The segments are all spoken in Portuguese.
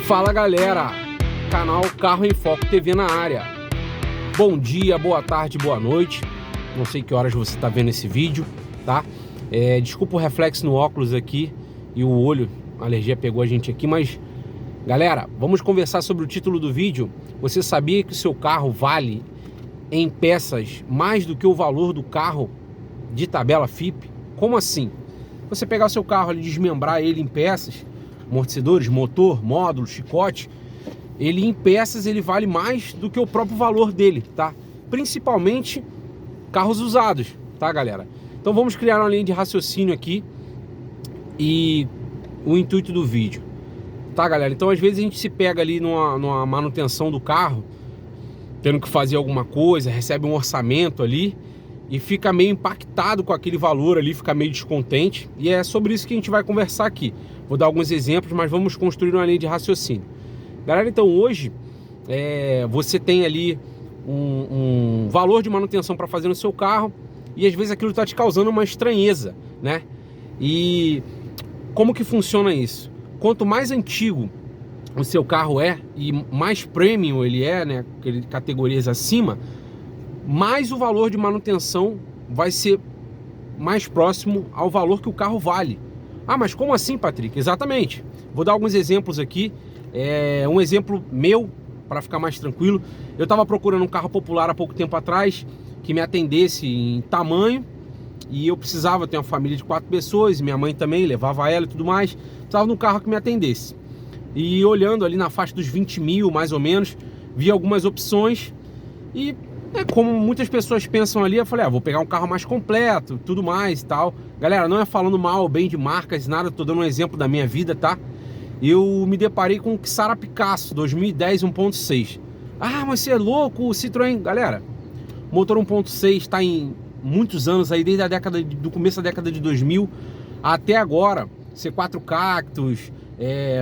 Fala galera, canal Carro em Foco TV na área. Bom dia, boa tarde, boa noite. Não sei que horas você está vendo esse vídeo, tá? Desculpa o reflexo no óculos aqui e o olho, a alergia pegou a gente aqui, mas galera, vamos conversar sobre o título do vídeo. Você sabia que o seu carro vale em peças mais do que o valor do carro de tabela FIP? Como assim? Você pegar o seu carro e desmembrar ele em peças, amortecedores, motor, módulo, chicote, ele em peças ele vale mais do que o próprio valor dele, tá? Principalmente carros usados, tá galera? Então vamos criar uma linha de raciocínio aqui e o intuito do vídeo, tá galera? Então às vezes a gente se pega ali numa manutenção do carro, tendo que fazer alguma coisa, recebe um orçamento ali e fica meio impactado com aquele valor ali, fica meio descontente, e é sobre isso que a gente vai conversar aqui. Vou dar alguns exemplos, mas vamos construir uma linha de raciocínio. Galera, então hoje você tem ali um valor de manutenção para fazer no seu carro e às vezes aquilo está te causando uma estranheza, né? E como que funciona isso? Quanto mais antigo o seu carro é e mais premium ele é, né, categorias acima, mais o valor de manutenção vai ser mais próximo ao valor que o carro vale. Ah, mas como assim, Patrick? Exatamente. Vou dar alguns exemplos aqui. Um exemplo meu, para ficar mais tranquilo. Eu estava procurando um carro popular há pouco tempo atrás, que me atendesse em tamanho, e eu precisava ter uma família de 4 pessoas, minha mãe também, levava ela e tudo mais. Precisava de um carro que me atendesse. E olhando ali na faixa dos 20 mil, mais ou menos, vi algumas opções e... como muitas pessoas pensam ali, eu falei, vou pegar um carro mais completo, tudo mais e tal. Galera, não é falando mal ou bem de marcas, nada, tô dando um exemplo da minha vida, tá? Eu me deparei com o Xara Picasso 2010 1.6. Ah, mas você é louco, o Citroën. Galera, motor 1.6 tá em muitos anos aí, desde do começo da década de 2000 até agora. C4 Cactus,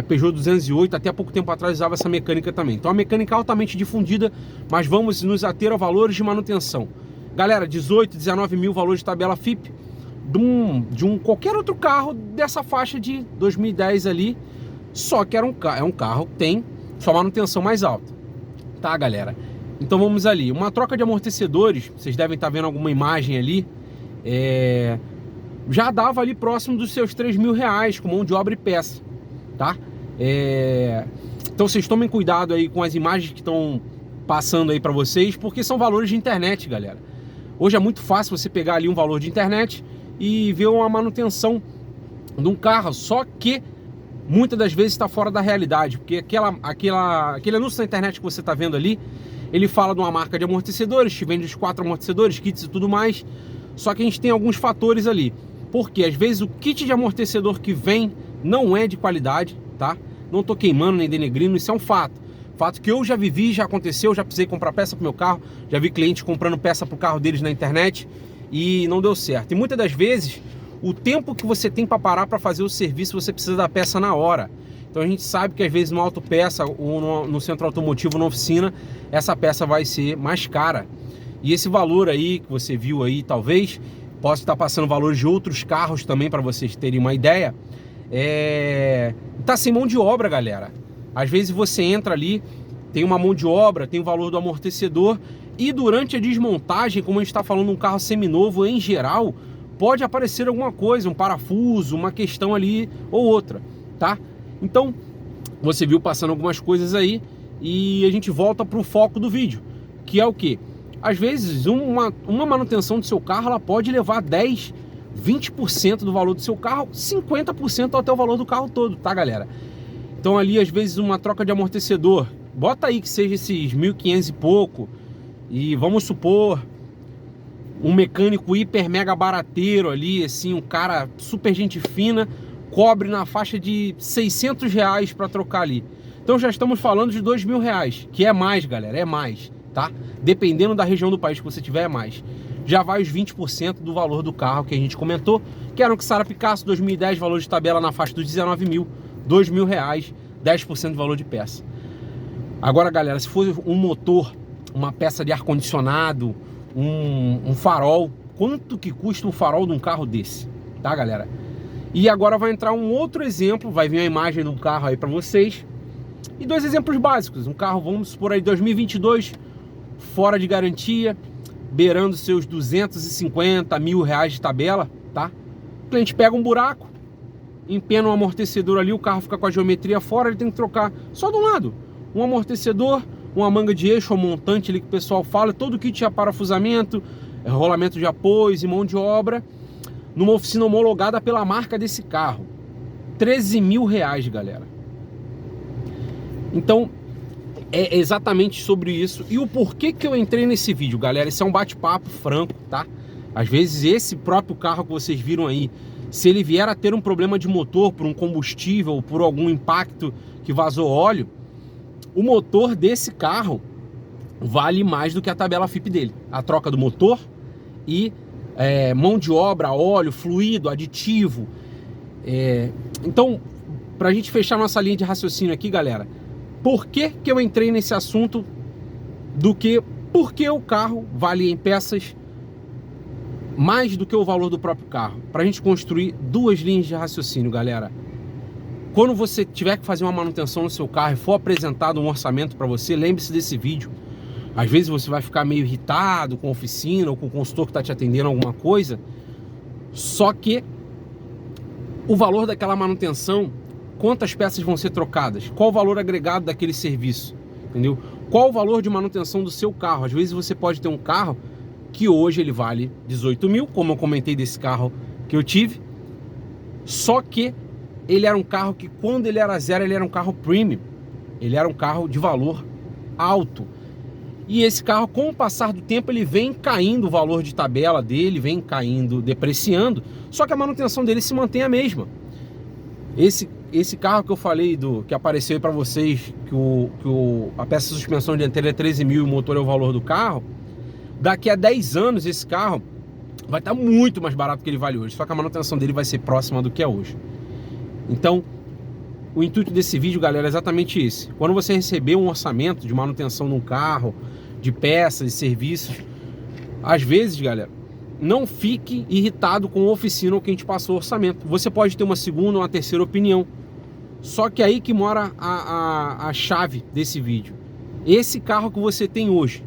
Peugeot 208, até há pouco tempo atrás usava essa mecânica também. Então a mecânica é altamente difundida, mas vamos nos ater a valores de manutenção. Galera, 18, 19 mil valores de tabela FIP de um qualquer outro carro dessa faixa de 2010 ali, só que é um carro que tem sua manutenção mais alta, tá galera? Então vamos ali, uma troca de amortecedores, vocês devem estar vendo alguma imagem ali, já dava ali próximo dos seus 3 mil reais com mão de obra e peça, tá? Então vocês tomem cuidado aí com as imagens que estão passando aí para vocês, porque são valores de internet, galera. Hoje é muito fácil você pegar ali um valor de internet e ver uma manutenção de um carro, só que muitas das vezes está fora da realidade, porque aquele anúncio na internet que você está vendo ali, ele fala de uma marca de amortecedores, te vende os 4 amortecedores, kits e tudo mais, só que a gente tem alguns fatores ali, porque às vezes o kit de amortecedor que vem não é de qualidade, tá? Não tô queimando nem denegrindo, isso é um fato. Fato que eu já vivi, já aconteceu, já precisei comprar peça pro meu carro, já vi cliente comprando peça pro carro deles na internet e não deu certo. E muitas das vezes, o tempo que você tem para parar para fazer o serviço, você precisa da peça na hora. Então a gente sabe que às vezes numa autopeça ou no centro automotivo, na oficina, essa peça vai ser mais cara. E esse valor aí que você viu aí, talvez, possa estar passando valores de outros carros também para vocês terem uma ideia. Tá sem mão de obra, galera. Às vezes você entra ali, tem uma mão de obra, tem o valor do amortecedor e durante a desmontagem, como a gente está falando de um carro seminovo em geral, pode aparecer alguma coisa, um parafuso, uma questão ali ou outra, tá? Então, você viu passando algumas coisas aí e a gente volta para o foco do vídeo, que é o que? Às vezes uma manutenção do seu carro, ela pode levar 10, 20% do valor do seu carro, 50% até o valor do carro todo, tá galera? Então ali às vezes uma troca de amortecedor, bota aí que seja esses 1.500 e pouco, e vamos supor um mecânico hiper mega barateiro ali, assim, um cara super gente fina, cobre na faixa de 600 reais para trocar ali. Então já estamos falando de 2 mil reais, que é mais galera, é mais, tá? Dependendo da região do país que você tiver, é mais. Já vai os 20% do valor do carro que a gente comentou, que era um Xara Picasso 2010, valor de tabela na faixa dos 19 mil, 2 mil reais, 10% do valor de peça. Agora, galera, se for um motor, uma peça de ar-condicionado, um farol, quanto que custa um farol de um carro desse? Tá, galera? E agora vai entrar um outro exemplo, vai vir a imagem do carro aí para vocês, E dois exemplos básicos, um carro, vamos supor aí 2022, fora de garantia, beirando seus 250 mil reais de tabela, tá? O cliente pega um buraco, empena um amortecedor ali, o carro fica com a geometria fora, ele tem que trocar só de um lado, um amortecedor, uma manga de eixo, um montante ali que o pessoal fala, todo o kit de parafusamento, rolamento de apoios e mão de obra, numa oficina homologada pela marca desse carro. 13 mil reais, galera. Então, é exatamente sobre isso. E o porquê que eu entrei nesse vídeo, galera, esse é um bate-papo franco, tá? Às vezes esse próprio carro que vocês viram aí, se ele vier a ter um problema de motor, por um combustível, por algum impacto que vazou óleo, o motor desse carro vale mais do que a tabela FIP dele. A troca do motor e mão de obra, óleo, fluido, aditivo. Então, pra gente fechar nossa linha de raciocínio aqui, galera, por que que eu entrei nesse assunto porque o carro vale em peças mais do que o valor do próprio carro? Pra gente construir duas linhas de raciocínio, galera. Quando você tiver que fazer uma manutenção no seu carro e for apresentado um orçamento para você, lembre-se desse vídeo. Às vezes você vai ficar meio irritado com a oficina ou com o consultor que está te atendendo alguma coisa, só que o valor daquela manutenção, quantas peças vão ser trocadas, qual o valor agregado daquele serviço, entendeu? Qual o valor de manutenção do seu carro? Às vezes você pode ter um carro que hoje ele vale 18 mil, como eu comentei desse carro que eu tive, só que ele era um carro que quando ele era zero, ele era um carro premium, ele era um carro de valor alto. E esse carro, com o passar do tempo, ele vem caindo o valor de tabela dele, vem caindo, depreciando, só que a manutenção dele se mantém a mesma. Esse carro que eu falei, que apareceu aí para vocês, a peça de suspensão dianteira é 13 mil e o motor é o valor do carro, daqui a 10 anos esse carro vai estar muito mais barato do que ele vale hoje, só que a manutenção dele vai ser próxima do que é hoje. Então, o intuito desse vídeo, galera, é exatamente esse. Quando você receber um orçamento de manutenção de um carro, de peças, de serviços, às vezes, galera, não fique irritado com a oficina ou quem te passou o orçamento. Você pode ter uma segunda ou uma terceira opinião. Só que aí que mora a chave desse vídeo. Esse carro que você tem hoje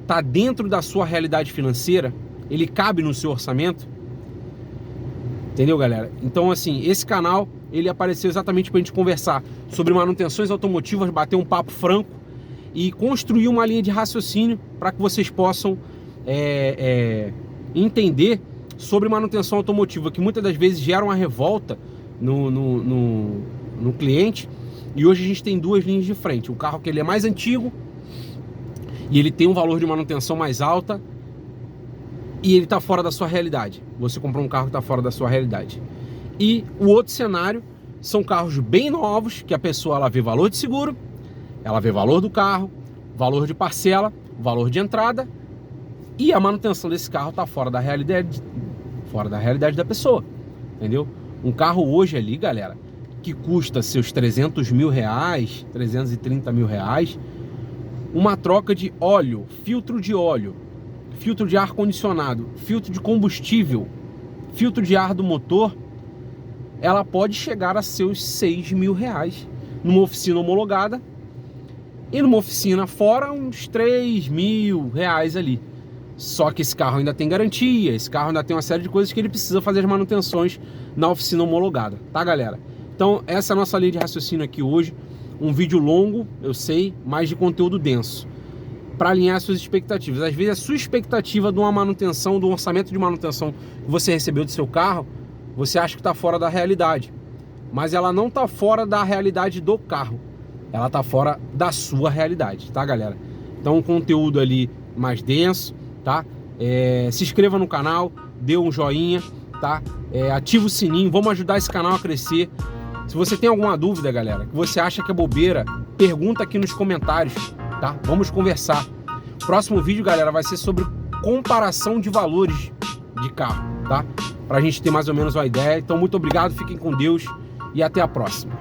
está dentro da sua realidade financeira? Ele cabe no seu orçamento? Entendeu, galera? Então, assim, esse canal, ele apareceu exatamente para a gente conversar sobre manutenções automotivas, bater um papo franco e construir uma linha de raciocínio para que vocês possam entender sobre manutenção automotiva, que muitas das vezes gera uma revolta no cliente. E hoje a gente tem duas linhas de frente. Um carro que ele é mais antigo e ele tem um valor de manutenção mais alta e ele está fora da sua realidade. Você comprou um carro que está fora da sua realidade. E o outro cenário são carros bem novos, que a pessoa ela vê valor de seguro, ela vê valor do carro, valor de parcela, valor de entrada, e a manutenção desse carro está fora da realidade da pessoa, entendeu? Um carro hoje ali, galera, que custa seus 300 mil reais, 330 mil reais, uma troca de óleo, filtro de ar condicionado, filtro de combustível, filtro de ar do motor, ela pode chegar a seus 6 mil reais numa oficina homologada e numa oficina fora uns 3 mil reais ali. Só que esse carro ainda tem garantia, esse carro ainda tem uma série de coisas que ele precisa fazer as manutenções na oficina homologada, tá, galera? Então essa é a nossa linha de raciocínio aqui hoje, um vídeo longo, eu sei, mas de conteúdo denso, para alinhar as suas expectativas. Às vezes a sua expectativa de uma manutenção, de um orçamento de manutenção que você recebeu do seu carro, você acha que está fora da realidade, mas ela não está fora da realidade do carro, ela está fora da sua realidade, tá, galera? Então um conteúdo ali mais denso, tá? Se inscreva no canal, dê um joinha, tá? Ativa o sininho, vamos ajudar esse canal a crescer. Se você tem alguma dúvida, galera, que você acha que é bobeira, pergunta aqui nos comentários, tá? Vamos conversar. Próximo vídeo, galera, vai ser sobre comparação de valores de carro, tá? Pra gente ter mais ou menos uma ideia. Então, muito obrigado, fiquem com Deus e até a próxima.